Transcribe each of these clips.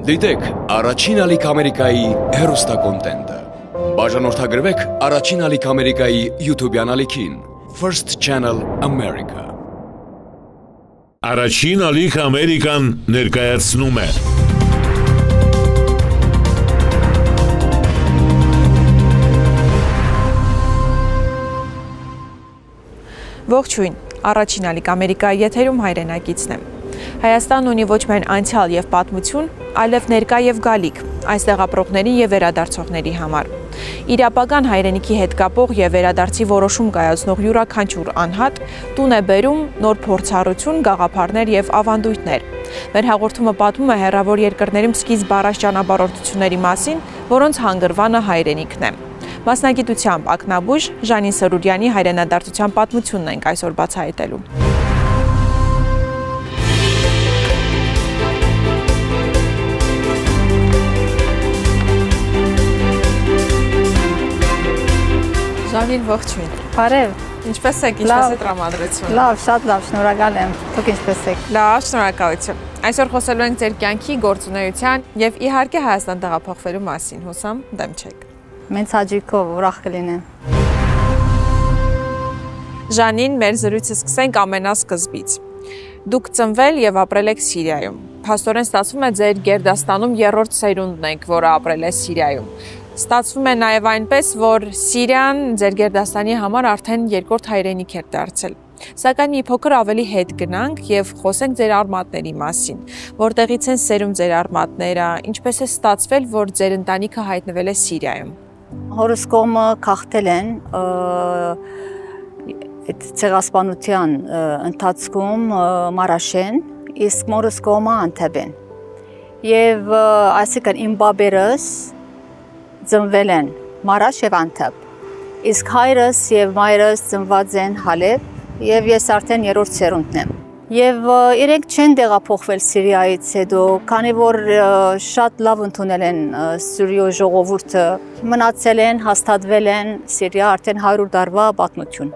Դիտեք առաջին ալիք Ամերիկայի հեռուստակոնտենտը։ Բաժանորդագրվեք առաջին ալիք Ամերիկայի YouTube-յան ալիքին First Channel America։ Առաջին ալիք Ամերիկան ներկայացնում է Ողջույն, առաջին ալիք Ամերիկայի եթերում հայրենակիցն եմ։ Հայաստանն ունի ոչ միայն անցյալ եւ պատմություն, այլև ներկա եւ գալիք, այստեղ ապրողների եւ վերադարձողների համար։ Իր ապագան հայրենիքի հետ կապող եւ վերադարձի որոշում կայացնող յուրաքանչյուր անհատ տուն է բերում նոր փորձառություն, գաղափարներ եւ ավանդույթներ։ Մեր հաղորդումը պատմում է հեռավոր երկրներում սկիզբ առած ճանապարհորդությունների մասին, որոնց հանգրվանը հայրենիքն է։ Մասնագիտությամբ ակնաբույժ Ժանին Սրուրյանի հայրենադարձության պատմությունն ենք այսօր բացահայտելու։ Ժանին, ողջույն։ Բարև։ Ինչպես եք, ինչպես է տրամադրությունը։ Լավ, շատ լավ, շնորհակալ եմ։ Դուք ինչպես եք։ Լավ, շնորհակալություն։ Այսօր խոսելու ենք ձեր կյանքի, գործունեության եւ իհարկե Հայաստան տեղափոխվելու մասին։ Հուսամ դեմ չեք։ Մենց հաջիկով ուրախ կլինեմ։ Ժանին, մեր զրույցը սկսենք ամենասկզբից։ Դուք ծնվել եւ ապրել եք Սիրիայում։ Փաստորեն ստացվում է ձեր գերդաստանում երրորդ սերունդն եք, որը ապրել է Սիրիայում։ Ստացվում է նաև այնպես, որ Սիրիան ձեր գերդաստանի համար արդեն երկրորդ հայրենիք էր դարձել։ Սակայն մի փոքր ավելի հետ գնանք եւ խոսենք ձեր արմատների մասին, որտեղից են սերում ձեր արմատները, ինչպես է ստացվել, որ ձեր ընտանիքը հայտնվել է Սիրիայում։ Հորս կողմը քաղտել են այդ ցեղասպանության ընթացքում Մարաշեն, իսկ մորս կողմը Անտեբեն։ Եվ այսինքն իմ բաբերս ծնվել են Մարաշ եւ Անտեբ, իսկ հայրս եւ մայրս ծնված են Հալեբ եւ ես արդեն երրորդ սերունդն եմ։ Եվ իրենք չեն տեղափոխվել Սիրիայից հետո, քանի որ շատ լավ ընդունել են Սիրիո ժողովուրդը, մնացել են, հաստատվել են Սիրիա արդեն 100 տարվա պատմություն։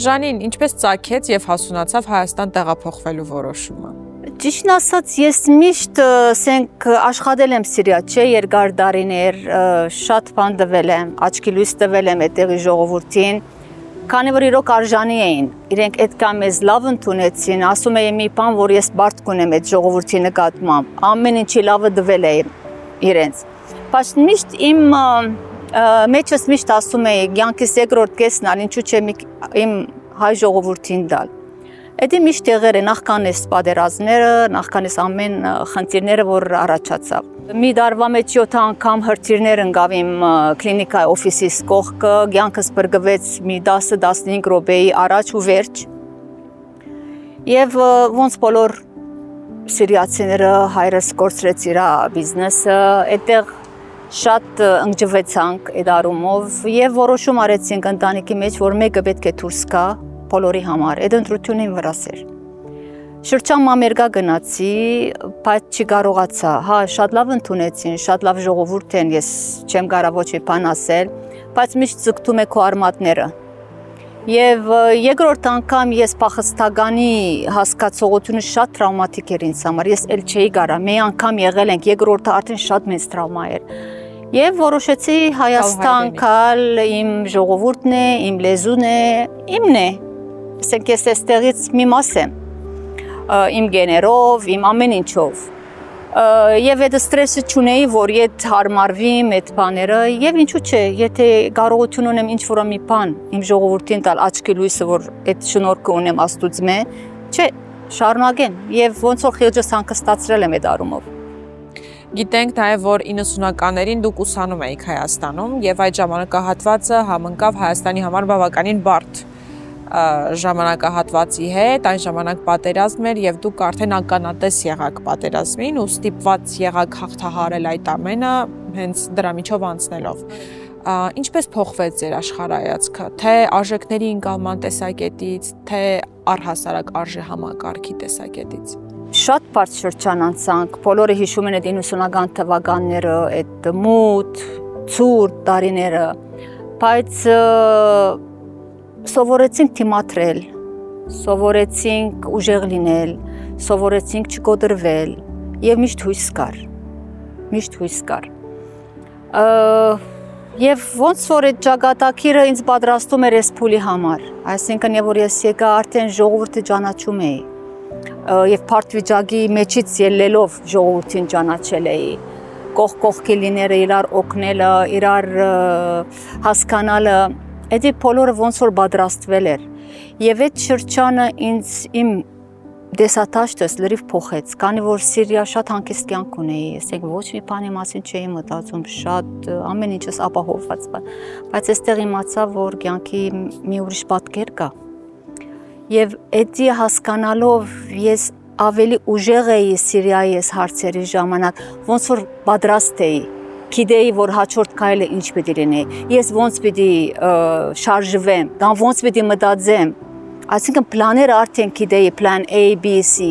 Ժանին, ինչպես ծագեց եւ հասունացավ Հայաստան տեղափոխվելու որոշումը։ Ճիշտն ասած, ես միշտ աշխատել եմ Սիրիա, չէ, երկար տարիներ, շատ բան տվել եմ, աչքի լույս տվել եմ այդտեղի ժողովրդին, քանի որ իրոք արժանի էին, իրենք այդքան մեզ լավ ընդունեցին, ասում էին մի բան, որ ես բարդ կունեմ այդ ժողովրդի նկատմամբ, ամեն ինչի լավը տվել եմ իրենց։ Բայց միշտ իմ մեջս միշտ ասում էի, կյանքիս երկրորդ կեսն ալ, ինչու՞ չէ իմ հայ ժողովրդին տալ։ Էդի միշտ եղել է նախքան էս պատերազմները, նախքան էս ամեն խնդիրները, որ առաջացավ։ Մի տարվա մեջ 7 անգամ հրթիռներ ընկավ իմ կլինիկայի օֆիսիս կողքը, կյանքս բրգվեց մի 10-15 րոպեի առաջ ու վերջ։ Եվ ոնց բոլոր սիրիացիները հայրս կորցրեց իր բիզնեսը, այդտեղ շատ ընկճվեցանք այդ առումով եւ որոշում արեցինք ընտանիքի մեջ, որ մեկը պետք է դուրս գա բոլորի համար, այդ ընտրությունը իմ վրաս էր։ Շրջան Ամերիկա գնացի, բայց չկարողացա, հա, շատ լավ ընդունեցին, շատ լավ ժողովուրդ են, ես չեմ կարող ոչ մի բան ասել, բայց միշտ ձգտում է քո արմատները։ Եվ երկրորդ անգամ ես փախստականի հասկացողությունը շատ տրավմատիկ էր ինձ համար, ես էլ չէի կարա, մի անգամ եղել ենք, երկրորդը արդեն շատ մեծ տրավմա էր։ Եվ որոշեցի Հայաստան գալ, իմ ժողովուրդն է, իմ լեզուն է, իմն է, ասենք ես այստեղից մի մաս եմ, իմ գեներով, իմ ամեն ինչով։ Եվ այդ ստրեսը չունեի, որ ետ հարմարվիմ այդ բաները, եւ ինչու՞ չէ, եթե կարողություն ունեմ ինչ-որ մի բան իմ ժողովրդին տալ աչքի լույսը, որ այդ շնորհքը ունեմ Աստուծմե, չէ, շարունակեմ եւ ոնց որ խիղճս հանգստացրել եմ այդ առումով։ Գիտենք նաև, որ 90-ականներին դուք ուսանում էիք Հայաստանում եւ այդ ժամանակահատվածը համընկավ Հայաստանի համար բավականին բարդ ժամանակահատվածի հետ, այն ժամանակ պատերազմ էր եւ դուք արդեն ականատես եղաք պատերազմին ու ստիպված եղաք հաղթահարել այդ ամենը հենց դրա միջով անցնելով։ Ինչպես փոխվեց ձեր աշխարհայացքը, թե արժեքների ընկալման տեսակետից, թե առհասարակ արժե համակարգի տեսակետից։ Շատ բարդ շրջան անցանք, բոլորը հիշում են այդ 90-ական թվականները, այդ մութ, ցուրտ տարիները, բայց սովորեցինք թիմադրել, սովորեցինք ուժեղ լինել, սովորեցինք չկոտրվել եւ միշտ հույս կար։ միշտ հույս կար։ Եվ ոնց որ այդ ճակատագիրը ինձ պատրաստում էր այս փուլի համար, այսինքն եւ որ ես եկա արդեն ժողովուրդը ճանաչում էի եւ փարտվիճակի մեջից ելնելով ժողովրդին ճանաչել էի, կողքի լինելը, իրար օգնելը, իրար հասկանալը, այդ բոլորը ոնց որ պատրաստվել էր եւ այդ շրջանը ինձ իմ դեսատաշտս լրիվ փոխեց, քանի որ Սիրիա շատ հանգիստ կյանք ունեի, ասենք ոչ մի բանի մասին չէի մտածում, շատ ամեն ինչս ապահովված բան, բայց այստեղ իմացա, որ կյանքի մի ուրիշ պատկեր կա։ Եվ էդի հասկանալով ես ավելի ուժեղ էի Սիրիայի այս հարցերի ժամանակ, ոնց որ պատրաստ էի, գիտեի, որ հաջորդ քայլը ինչ պիտի լինի, ես ոնց պիտի շարժվեմ, կամ ոնց պիտի մտածեմ։ Այսինքն պլաները արդեն գիտեի, պլան A, B, C,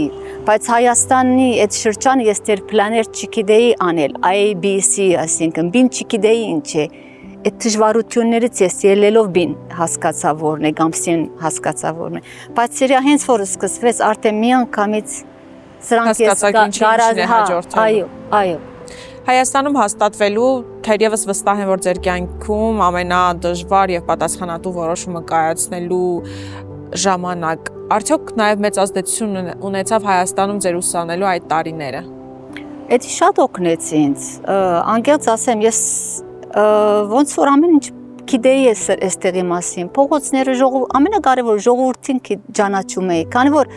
բայց Հայաստանի այդ շրջանը ես դեռ պլաներ չգիտեի անել, A, B, C, այսինքն բին չգիտեի ինչ է, այդ դժվարություններից ես ելելով բին հասկացա որն է, կամ C-ն հասկացա որն է, բայց Սիրիա հենց որ սկսվեց արդեն մի անգամից սրանք ես այո։ Հայաստանում հաստատվելու թերևս վստահ եմ, որ ձեր կյանքում ամենադժվար եւ պատասխանատու որոշումը կայացնելու ժամանակ, արդյոք նաև մեծ ազդեցություն ունեցավ Հայաստանում ձեր ուսանելու այդ տարիները։ Էդի շատ օգնեց ինձ, անկեղծ ասեմ, ես ոնց որ ամեն ինչ գիտեի այստեղի մասին, փողոցները ամենակարևոր ժողովրդին ճանաչում էի, քանի որ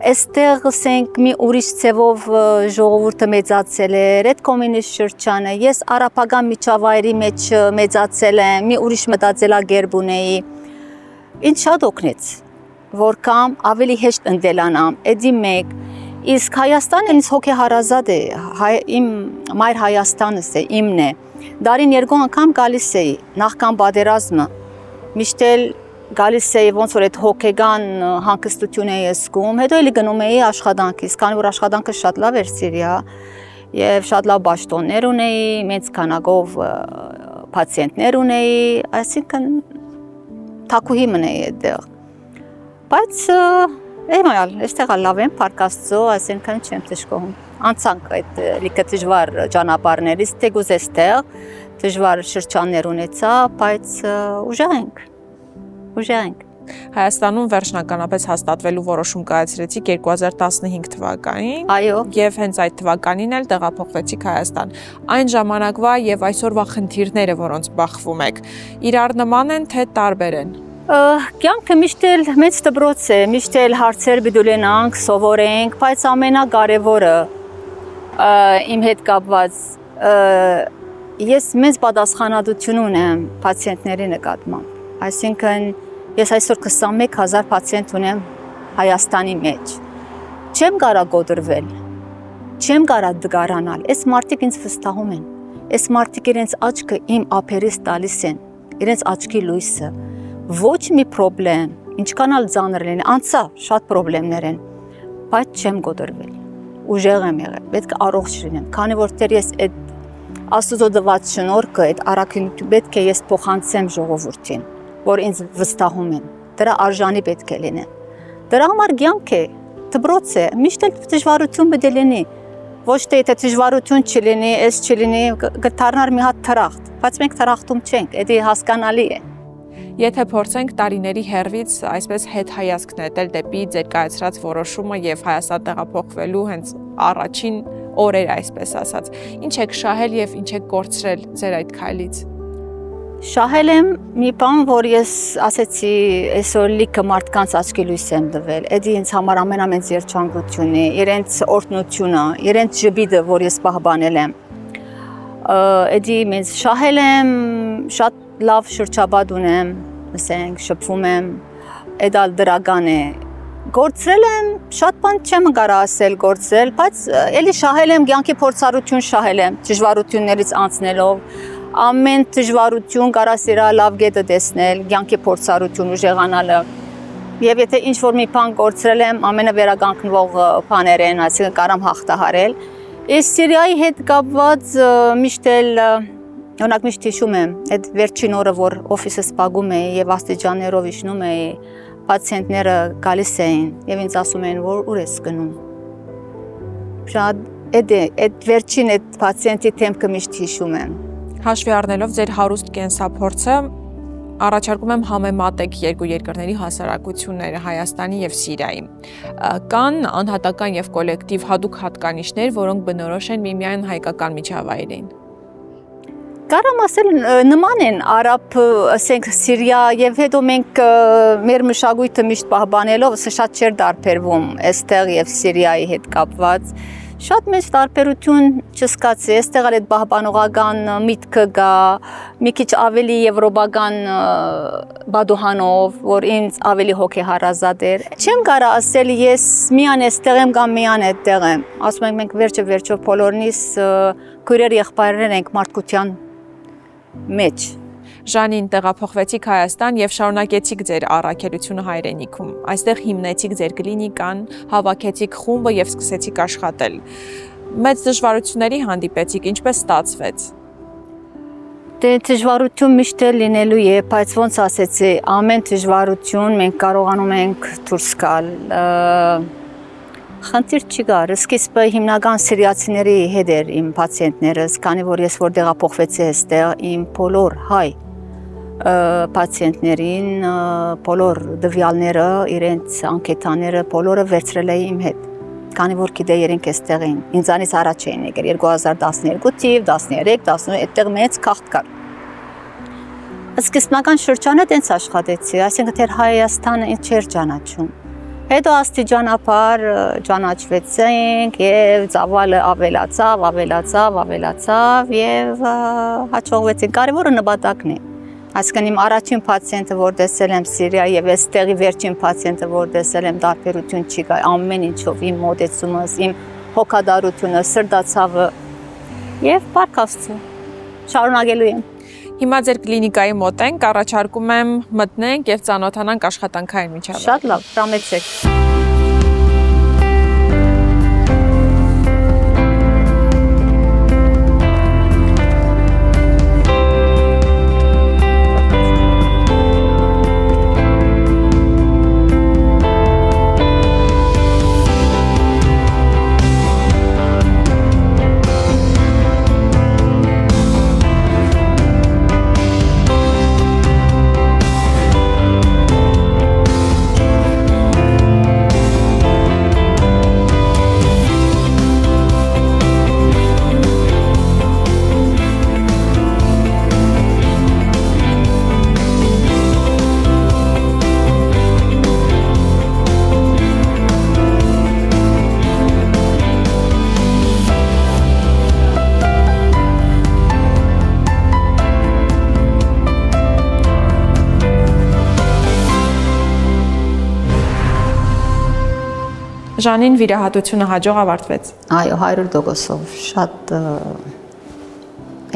այստեղ ասենք մի ուրիշ ցևով ժողովուրդը մեծացել էր, այդ կոմունիստ շրջանը, ես արաբական միջավայրի մեջ մեծացել եմ, մի ուրիշ մտածելակերպ ունեի, ինձ շատ օգնեց, որ կամ ավելի հեշտ ընդելանամ, էդի մեկ, իսկ Հայաստանը ինձ հոգեհարազատ է, իմ մայր Հայաստանս է, իմն է, դարին 2 անգամ գալիս էի, նախքան պատերազմը, միշտ էլ գալիս էի ոնց որ այդ հոգեգան հանգստություն էի զգում, հետո էլի գնում էի աշխատանքից, քանի որ աշխատանքը շատ լավ էր Սիրիա, եւ շատ լավ պաշտոններ ունեի, մեծ քանակով պացիենտներ ունեի, այսինքն թակուհի մնեի այդտեղ։ Բայց էմալ, այստեղ լավ եմ, Փառք Աստծո, այսինքն չեմ դժգոհում։ Անցանք այդ լիքը դժվար ճանապարհներից, թեկուզ այստեղ դժվար շրջաններ ունեցա, բայց ուժեղ ենք։ Հայաստանում վերջնականապես հաստատվելու որոշում կայացրեցիք 2015 թվականին։ Այո։ Եվ հենց այդ թվականին էլ տեղափոխվեցիք Հայաստան։ Այն ժամանակվա եւ այսօրվա խնդիրները, որոնց բախվում եք, իրար նման են թե տարբեր են։ Կյանքը միշտ էլ մեծ դպրոց է, միշտ էլ հարցեր պիտի ունենանք, սովորենք, բայց ամենակարևորը իմ հետ կապված ես մեծ պատասխանատվություն ունեմ պացիենտների նկատմամբ։ Այսինքն ես այսօր 21000 պացիենտ ունեմ Հայաստանի մեջ։ Չեմ կարող գոտրվել, չեմ կարող դգարանալ, այս մարդիկ ինձ վստահում են, այս մարդիկ իրենց աչքը իմ ափերից տալիս են, իրենց աչքի լույսը, ոչ մի պրոբլեմ, ինչքան էլ ծանր լինի, անցա շատ պրոբլեմներ են, բայց չեմ գոտրվել, ուժեղ եմ եղել, պետք է առողջ լինեմ, քանի որ դեռ ես այդ Աստծո տված շնորհքը, այդ առաքինությունը պետք է ես փոխանցեմ ժողովրդին, որ ինձ վստահում են, դրա արժանի պետք է լինեմ։ Դրա համար կյանք է, դպրոց է, միշտ էլ դժվարություն պետք է լինի, ոչ թե եթե դժվարություն չլինի, այս չլինի, կդառնար մի հատ թրախտ, բայց մենք թրախտում չենք, դա հասկանալի է։ Եթե փորձենք տարիների հեռվից այսպես հետհայացք նետել դեպի ձեր կայացրած որոշումը եւ Հայաստան տեղափոխվելու հենց առաջին օրեր, այսպես ասած, ինչ եք շահել եւ ինչ եք կորցրել ձեր այդ քայլից։ Շահել եմ մի բան, որ ես ասեցի, այսօր լիքը մարդկանց աչքի լույս եմ տվել, դա ինձ համար ամենամեծ երջանկությունն է, իրենց օրհնությունը, իրենց ժպիտը, որ ես պահպանել եմ։ Դա ինձ շահել եմ, շատ լավ շրջապատ ունեմ, ասենք, շփվում եմ, դա դրական է։ Գործել եմ, շատ բան չեմ կարող ասել գործել, բայց էլի շահել եմ, կյանքի փորձառություն շահել եմ, դժվարություններից անցնելով, ամեն դժվարություն կարաս իր լավ կետը տեսնել, կյանքի փորձառություն ուժեղանալը։ Եվ եթե ինչ-որ մի բան գործել եմ, ամենավերականգնվող բաներ են, այսինքն կարամ հաղթահարել։ Այս Սիրիայի հետ կապված միշտ էլ օրինակ միշտ հիշում եմ, այդ վերջին օրը, որ օֆիսը սպագում էի եւ աստիճաններով իջնում էի, պացիենտները գալիս էին եւ ինձ ասում էին, որ ուր ես գնում։ Շատ այդ վերջին այդ պացիենտի դեմքը միշտ հիշում եմ։ Հաշվի առնելով ձեր հարուստ կենսափորձը, առաջարկում եմ համեմատեք երկու երկրների հասարակությունները Հայաստանի եւ Սիրիայի։ Կան անհատական եւ կոլեկտիվ հատուկ հատկանիշներ, որոնք բնորոշ են միմիայն հայկական միջավայրին։ Կարամ ասել նման են արաբ, ասենք Սիրիա եւ հետո մենք մեր մշակույթը միշտ պահպանելով շատ չէր տարբերվում այստեղ եւ Սիրիայի հետ կապված։ Շատ մեծ տարբերություն չզգացի, այստեղ այդ պահպանողական միտքը կա, մի քիչ ավելի եվրոպական բադուհանով, որ ինձ ավելի հոգեհարազատ էր։ Չեմ կարա ասել ես միան այստեղ եմ կամ միան այդտեղ եմ։ Ասում ենք մենք վերջը բոլորնից քույրեր եղբայրներ ենք մարդկության մեջ։ Ժանին, տեղափոխվեցիք Հայաստան եւ շարունակեցիք ձեր առաքելությունը հայրենիքում։ Այստեղ հիմնեցիք ձեր կլինիկան, հավաքեցիք խումբը եւ սկսեցիք աշխատել։ Մեծ դժվարությունների հանդիպեցիք, ինչպես ստացվեց։ Դե դժվարություն միշտ է լինելու է, բայց ոնց ասեցի, ամեն դժվարություն մենք կարողանում ենք դուրս գալ։ Խնդիր չի գար, սկիզբը հիմնական սիրիացիների հետ էր իմ պացիենտներս, քանի որ ես որ տեղափոխվեցի այստեղ իմ բոլոր հայ պացիենտներին, բոլոր դվյալները, իրենց անկետաները, բոլորը վերցրել էի իմ հետ, քանի որ գիտեի իրենք այստեղ էին, ինձանից առաջ էին եկել 2012 թիվ, 13, 14, այդտեղ մեծ քաղաք կար։ Սկզբնական շրջանը տենց աշխատեցի, այսինքն թե Հայաստանը ինձ չէր ճանաչում։ Հետո աստիճանաբար ճանաչվեցինք եւ ծավալը ավելացավ եւ հաջողվեցինք։ Կարևորը նպատակն է։ Այսինքն իմ առաջին պացիենտը, որ տեսել եմ Սիրիա եւ այստեղի վերջին պացիենտը, որ տեսել եմ, տարբերություն չի կա ամեն ինչով, իմ մոտեցումս, իմ հոգադարությունը, սրտացավը եւ Պարքավցու շարունակելու եմ։ Հիմա ձեր կլինիկայի մոտ ենք, առաջարկում եմ մտնենք եւ ծանոթանանք աշխատանքային միջավայրին։ Շատ լավ, տրամեցեք։ Ժանին վիրահատությունը հաջող ավարտվեց։ Այո, 100%-ով, շատ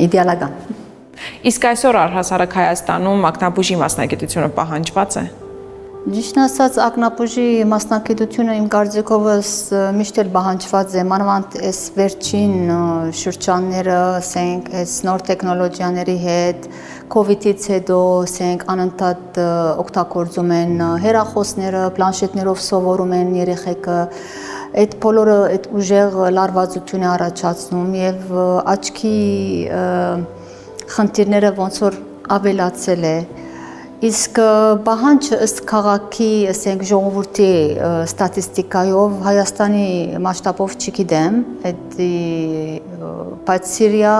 իդեալական։ Իսկ այսօր առհասարակ Հայաստանում ակնաբուժի մասնագիտությունը պահանջված է։ Ճիշտն ասած, ակնաբուժի մասնագիտությունը իմ կարծիքովս միշտ էլ պահանջված է, մանավանդ այս վերջին շրջանները, ասենք, այս նոր տեխնոլոգիաների հետ, COVID-ից հետո, ասենք, անընդհատ օգտագործում են հեռախոսները, պլանշետներով սովորում են երեխեքը, այդ բոլորը այդ ուժեղ լարվածություն է առաջացնում եւ աչքի խնդիրները ոնց որ ավելացել է։ Իսկ պահանջը ըստ քաղաքի, ասենք, ժողովրդի ստատիստիկայով Հայաստանի մասշտաբով չգիտեմ, բայց Սիրիա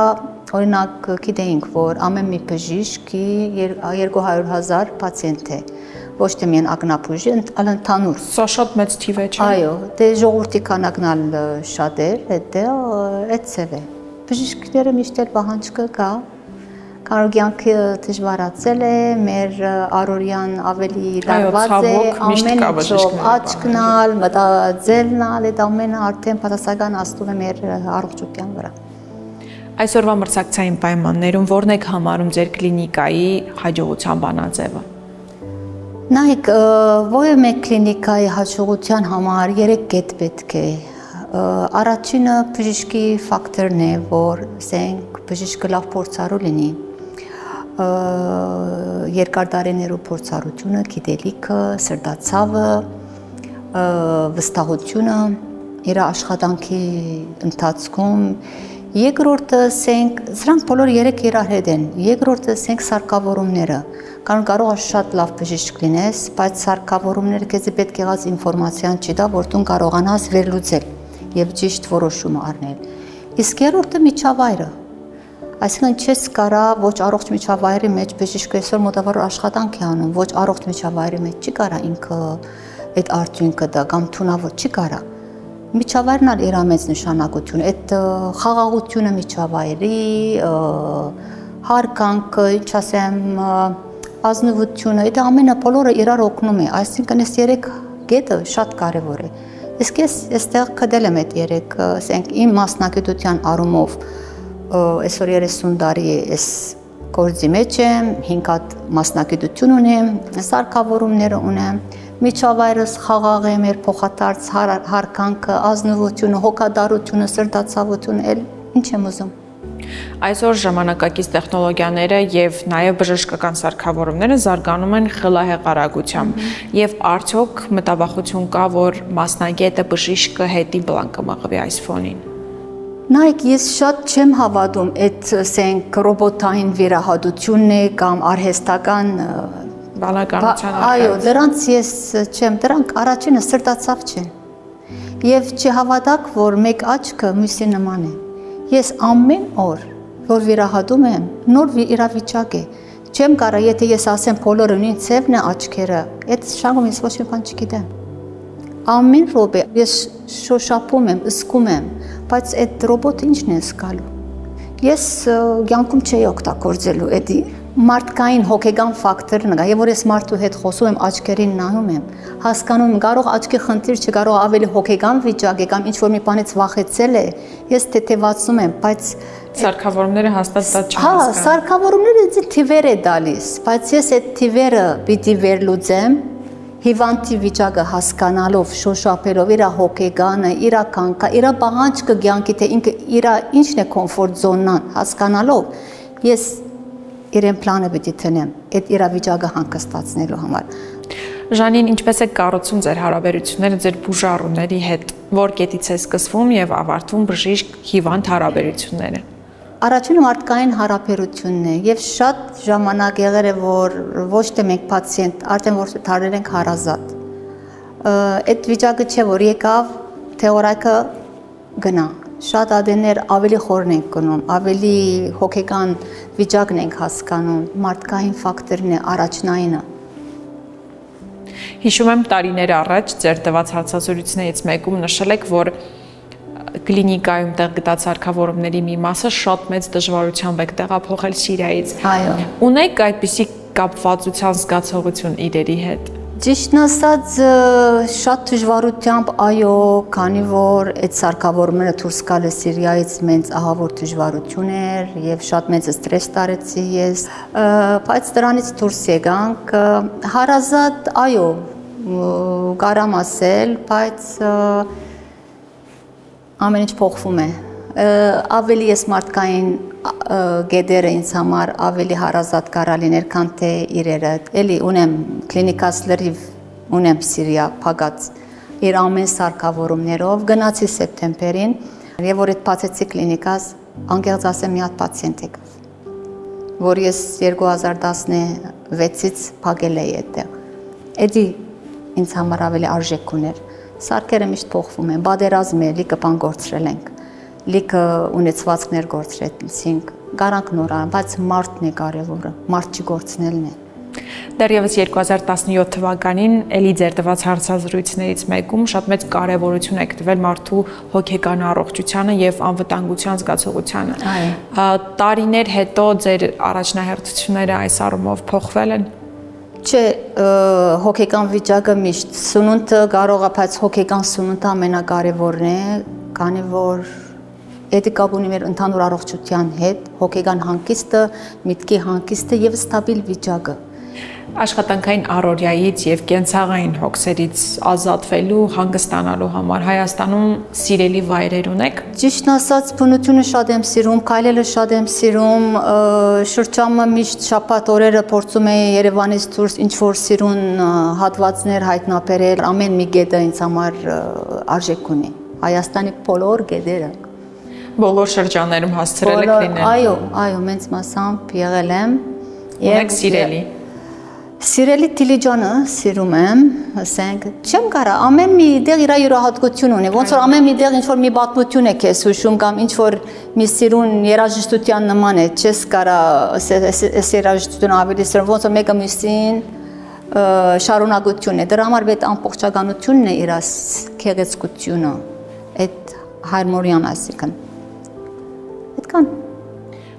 օրինակ գիտեինք, որ ամեն մի բժիշկի 200,000 պացիենտ է, ոչ թե միայն ակնաբուժի, այլ ընդհանուր։ Սա շատ մեծ թիվ է, չէ՞։ Այո, դե ժողովրդի քանակն էլ շատ էր, այդ ցև է։ Բժիշկները միշտ էլ պահանջ կա, կարող կյանքը դժվարացել է, մեր առօրյան ավելի լարված է, ամեն ինչով աչքնալ, մտածելնալ, այդ ամենը արդեն պատասխանատու է մեր առողջության վրա։ Այսօրվա մրցակցային պայմաններում ո՞րն եք համարում ձեր կլինիկայի հաջողության բանաձևը։ Նայեք, ովը մեկ կլինիկայի հաջողության համար 3 կետ պետք է։ Առաջինը բժիշկի ֆակտորն է, որ ասենք բժիշկը լավ փորձառու լինի։ Երկար տարիներու փորձառությունը, գիտելիքը, սրտացավը, վստահությունը իր աշխատանքի ընթացքում, երկրորդը ասենք, սրանք բոլորը երեք իրար հետ են, երկրորդը ասենք սարքավորումները, կարող է շատ լավ բժիշկ լինես, բայց սարքավորումները քեզ պետք եղած ինֆորմացիան չի դա, որ դու կարողանաս վերլուծել եւ ճիշտ որոշում առնել։ Իսկ երրորդը միջավայրը, այսինքն չես կարա ոչ առողջ միջավայրի մեջ բժիշկը այսօր մոտավորապես աշխատանք է անում, ոչ առողջ միջավայրի մեջ չի կարա ինքը այդ արդյունքը դա կամ թունավոր չի կարա։ Միջավայրն ալ իր մեծ նշանակություն, այդ խաղաղությունը միջավայրի, հարգանքը, ինչ ասեմ, ազնվությունը, այդ ամենը բոլորը իրար օգնում է, այսինքն այս երեք կետը շատ կարևոր է։ Իսկ ես այստեղ քդել եմ այդ երեք, ասենք իմ մասնագիտության առումով այսօր 30 տարի այս գործի մեջ եմ, 5 հատ մասնագիտություն ունեմ, սարքավորումներ ունեմ, միջավայրս խաղաղ է, մեր փոխադարձ հարգանքը, ազնվությունը, հոգադարությունը, սրտացավությունը, ինչ եմ ուզում։ Այսօր ժամանակակից տեխնոլոգիաները եւ նաեւ բժշկական սարքավորումները զարգանում են խելահեղ արագությամբ եւ արդյոք մտավախություն կա, որ մասնագետը բժիշկը հետի բլան կմղվի այս ֆոնին։ Նայեք, ես շատ չեմ հավատում այդ ասենք ռոբոտային վերահատությունն է կամ արհեստական բանականության։ Այո, դրանց ես չեմ, դրանք առաջինը սրտացավ չեն։ Եվ չհավատակ, որ մեկ աչքը մյուսի նման է։ Ես ամեն օր, որ վերահատում եմ, նոր իրավիճակ է։ Չեմ կարա, եթե ես ասեմ բոլորը նույն ցևն է աչքերը, այդ շանգում ես ոչ մի բան չգիտեմ։ Ամեն րոպե ես շոշափում եմ, ըսկում եմ, բայց այդ ռոբոտը ինչն է զգալու։ Ես կյանքում չէի օգտագործելու այդ մարդկային հոգեգան ֆակտորն է, եւ որ ես մարդու հետ խոսում եմ, աչքերին նայում եմ, հասկանում եմ, կարող աչքի խնդիր չի, կարող ավելի հոգեգան վիճակ է կամ ինչ որ մի բանից վախեցել է, ես թեթևացնում եմ, բայց սարքավորումները հաստատ դա չհասկանում։ Հա, սարքավորումները ինձ թիվեր է տալիս, բայց ես այդ թիվերը պիտի վերլուծեմ, հիվանդի վիճակը հասկանալով, շոշափելով իր հոգեգանը, իր կանքը, իր պահանջը կյանքի, թե ինքը իր ինչն է կոմֆորտ զոնան, հասկանալով, ես իրեն պլանը պիտի տնեմ, այդ իրավիճակը հանգստացնելու համար։ Ժանին, ինչպես է կառուցում ձեր հարաբերությունները ձեր բուժառուների հետ, որ կետից է սկսվում եւ ավարտվում բժիշկ-հիվանդ հարաբերությունները։ Առաջինը մարդկային հարաբերությունն է եւ շատ ժամանակ եղել է, որ ոչ թե մենք պացիենտ, արդեն որ դառել ենք հարազատ։ Այդ վիճակը չէ, որ եկավ, թեորիակը գնա։ Շատ ադեներ ավելի խորն ենք գնում, ավելի հոգեգան վիճակն ենք հասկանում, մարդկային ֆակտորն է առաջնայինը։ Հիշում եմ տարիներ առաջ ձեր տված հարցազրույցներից մեկում նշել եք, որ կլինիկայում տեղ գտած սարքավորումների մի մասը շատ մեծ դժվարությամբ եք տեղափոխել Սիրիայից։ Այո։ Ունեք այդպիսի կապվածության զգացողություն իրերի հետ։ Ճիշտն ասած, շատ դժվարությամբ, այո, քանի որ այդ սարքավորումները դուրս գալը Սիրիայից մեծ ահավոր դժվարություն էր եւ շատ մեծ ստրես տարեցի ես, բայց դրանից դուրս եկանք, հարազատ, այո, կարամ ասել, բայց ամեն ինչ փոխվում է։ Ավելի ես մարդկային գեդերը ինձ համար ավելի հարազատ կարա լիներ, քան թե իրերը։ Էլի ունեմ կլինիկաս լրիվ, ունեմ Սիրիա փակած իր ամեն սարքավորումներով, գնացի սեպտեմբերին, եւ որ այդ բացեցի կլինիկաս, անկեղծ ասեմ, մի հատ պացիենտ եկավ, որ ես 2016-ից փակել էի այդտեղ։ Էդի ինձ համար ավելի արժեք ուներ։ Սարքերը միշտ փոխվում են, բادرազմ է, լիքը բան գործրել ենք, լիքը ունեցվածքներ գործրեցինք, garanք նորան, բայց մարդն է կարևորը, մարդ չգործնելն է։ Դեռևս 2017 թվականին էլի ձեր տված հարցազրույցներից մեկում շատ մեծ կարևորություն եք տվել մարդու հոգեկան առողջությանը եւ անվտանգության զգացողությանը։ Տարիներ հետո ձեր առաջնահերթությունները այս առումով փոխվել են։ Չէ, հոգեկան վիճակը միշտ սնունդը կարող է, բայց հոգեկան սնունդը ամենակարևորն է, քանի որ դա կապ ունի մեր ընդհանուր առողջության հետ, հոգեկան հանգիստը, միտքի հանգիստը եւ ստաբիլ վիճակը։ Աշխատանքային առօրյայից եւ կենցաղային հոգսերից ազատվելու, հանգստանալու համար Հայաստանում սիրելի վայրեր ունեք։ Ճիշտն ասած, բնությունը շատ եմ սիրում, քայլելը շատ եմ սիրում, շրջանը միշտ շաբաթ օրերը փորձում եմ Երևանից դուրս ինչ որ սիրուն հատվածներ հայտնաբերել, ամեն մի գետը ինձ համար արժեք ունի։ Հայաստանի բոլոր գետերը։ Բոլոր շրջաններում հասցրել եք լինել։ Այո, մեծ մասամբ եղել եմ։ Եք սիրելի։ Սիրելի Դիլիջանը սիրում եմ, ասենք, չեմ կարա, ամեն մի դեղ իր յուրահատկություն ունի, ոնց որ ամեն մի դեղ ինչ-որ մի պատմություն է քեզ հուշում կամ ինչ-որ մի սիրուն երաժշտության նման է, չես կարա այս երաժշտությունը ավելի սիրում, ոնց որ մեկը մյուսին շարունակություն է, դրա համար այդ ամբողջականությունն է իր գեղեցկությունը, այդ հարմոնիան այսինքն, այդքան։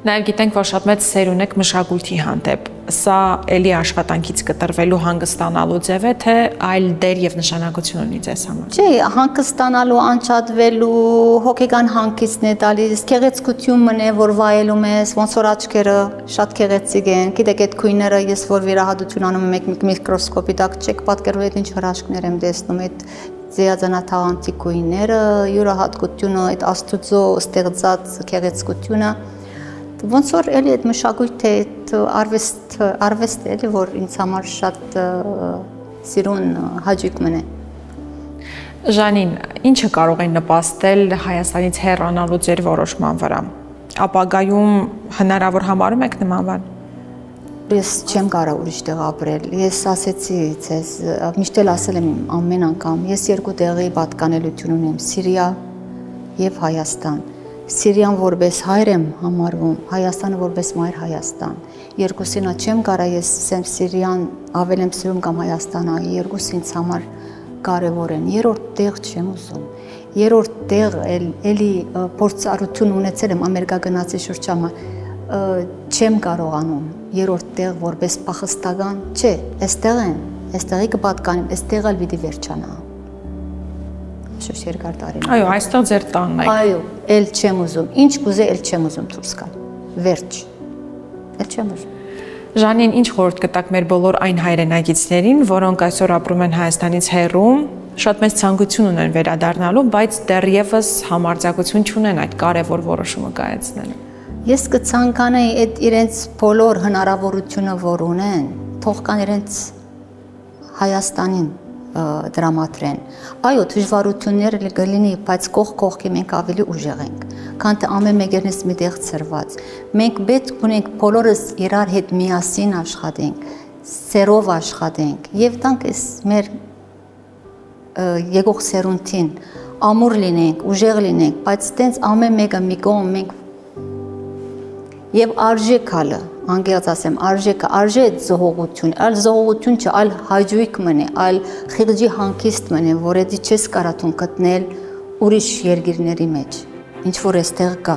Նաև գիտենք, որ շատ մեծ սեր ունեք մշակույթի հանդեպ, սա էլի աշխատանքից կտրվելու հանգստանալու ձև է, թե այլ դեր և նշանակություն ունի ձեզ համար։ Չէ, հանգստանալու, անջատվելու, հոգեկան հանգիստն է տալիս, գեղեցկություն մնե, որ վայելում ես, ոնց որ աչքերը շատ գեղեցիկ են, գիտեք այդ քույները, ես որ վիրահատություն անում եմ միկրոսկոպի տակ, չեք պատկերում այդ ինչ հրաշքներ եմ տեսնում, այդ ձիաձանաթաղանթի քույները, յուրահատկությունը, այդ Աստուծո ստեղծած գեղեցկությունը, ոնց որ էլի այդ մշակույթը, այդ արվեստ է էլի, որ ինձ համար շատ սիրուն հաճույք մնե։ Ժանին, ինչը կարող է նպաստել Հայաստանից հեռանալու ձեր որոշման վրա։ Ապագայում հնարավոր համարում եք նման բան։ Ես չեմ կարող ուրիշ տեղ ապրել։ Ես ասեցի ձեզ, միշտ էլ ասել եմ ամեն անգամ, ես երկու տեղի պատկանելություն ունեմ՝ Սիրիա եւ Հայաստան։ Սիրիան որպես հայր եմ համարվում, Հայաստանը որպես մայր Հայաստան։ Երկուսինը չեմ կարա ես Սիրիան ավել եմ սիրում կամ Հայաստանը, երկուսը ինձ համար կարևոր են։ Երրորդ տեղ չեմ ուզում։ Երրորդ տեղ էլի փորձառություն ունեցել եմ Ամերիկա գնացի շրջանը, չեմ կարողանում։ Երրորդ տեղ որպես փախստական, չէ, այստեղ են, այստեղի կպատկանեմ, այստեղ էլ պիտի վերջանա։ Շուտ երկար տարիներ։ Այո, այստեղ ձեր տանն է։ Այո, էլ չեմ ուզում։ Ինչ կուզե, էլ չեմ ուզում դուրս գալ։ Վերջ։ Էլ չեմ ուզում։ Ժանին, ինչ խորհուրդ կտաք մեր բոլոր այն հայրենակիցներին, որոնք այսօր ապրում են Հայաստանից հեռու, շատ մեծ ցանկություն ունեն վերադառնալու, բայց դեռևս համարձակություն չունեն այդ կարևոր որոշումը կայացնելու։ Ես կցանկանայի այդ իրենց բոլոր հնարավորությունը, որ ունեն, թող կան իրենց Հայաստանին դրամատրեն։ Այո, դժվարությունները կլինի, բայց կողքի մենք ավելի ուժեղ ենք, քան թե ամեն մեկերնից մի տեղ ծրված։ Մենք պետք ունենք բոլորս իրար հետ միասին աշխատենք, սերով աշխատենք եւ տանք այս մեր եկող սերունդին ամուր լինենք, ուժեղ լինենք, բայց տենց ամեն մեկը մի կողմ մենք եւ արժեքալը, անգերած ասեմ, արժե այդ զողողություն, այլ զողողություն չէ, այլ հաճույք մնե, այլ խիղճի հանգիստ մնե, որ էդի չես կարա գտնել ուրիշ երկիրների մեջ, ինչ որ էստեղ կա։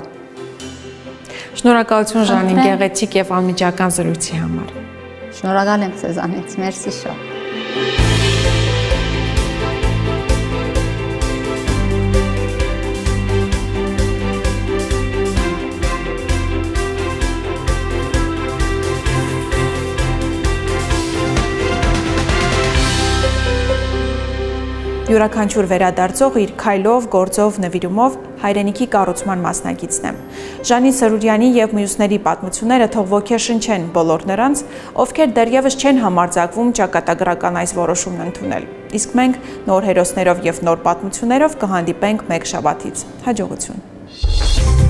Շնորհակալություն Ժանին, գեղեցիկ եւ անմիջական զրույցի համար։ Շնորհակալ եմ ձեզանից, մերսի շատ։ Յուրաքանչյուր վերադարձող իր քայլով, գործով, նվիրումով հայրենիքի կառուցման մասնակիցն է։ Ժանի Սրուրյանի եւ մյուսների պատմությունները թող ոգեշնչեն բոլոր նրանց, ովքեր դեռևս չեն համարձակվում ճակատագրական այս որոշումն ընդունել։ Իսկ մենք նոր հերոսներով եւ նոր պատմություններով կհանդիպենք մեկ շաբաթից։ Հաջողություն։